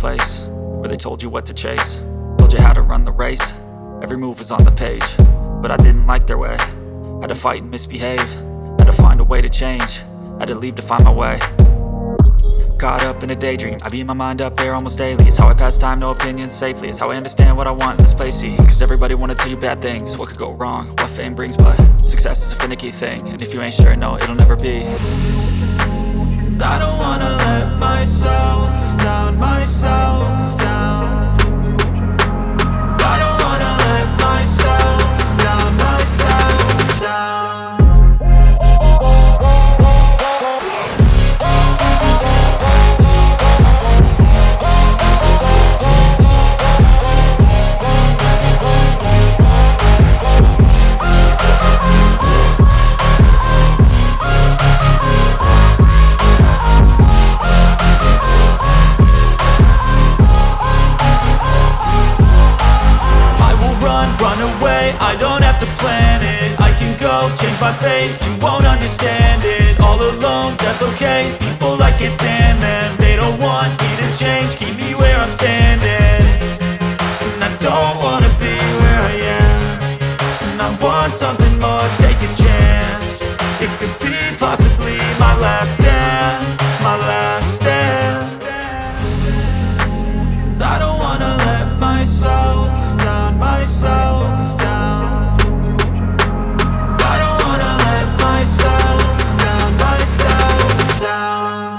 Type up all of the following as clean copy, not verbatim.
place where they told you what to chase, told you how to run the race. Every move was on the page, but I didn't like their way. Had to fight and misbehave, had to find a way to change, had to leave to find my way. Caught up in a daydream, I beat my mind up there almost daily. It's how I pass time, no opinions safely. It's how I understand what I want in this place, see. Cause everybody wanna tell you bad things, what could go wrong, what fame brings. But success is a finicky thing, and if you ain't sure, no, it'll never be. I don't wanna let myself down, myself down. I don't wanna let myself down, myself down. I don't have to plan it, I can go change my fate. You won't understand it, all alone, that's okay. People I can't stand them, they don't want me to change. Keep me where I'm standing, and I don't wanna be where I am. And I want something more, take a chance. It could be possibly my last dance, my last dance. I don't wanna let myself down, myself down. I don't wanna let myself down, myself down.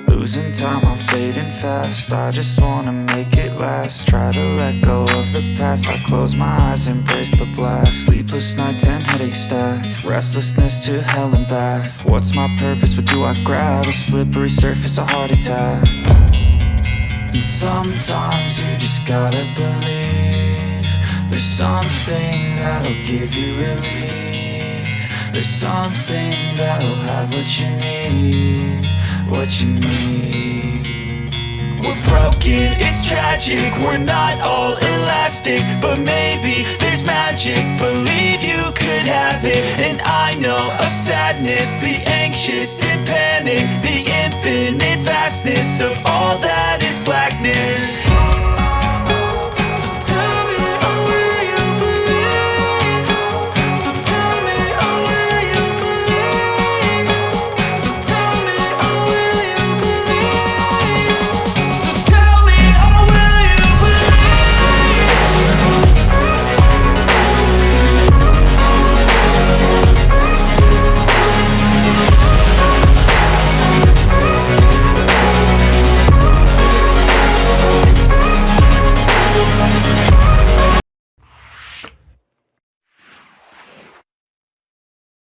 Losing time, I'm fading fast. I just wanna make it last. Try to let go of the past. I close my eyes, embrace the blast. Sleepless nights and headaches stack. Restlessness to hell and back. What's my purpose? What do I grab? A slippery surface, a heart attack. And sometimes you just gotta believe there's something that'll give you relief. There's something that'll have what you need, what you need. We're broken, it's tragic, we're not all elastic, but maybe there's magic. Believe you could have it, and I know of sadness, the anxious and panic, the infinite vastness of all that is black.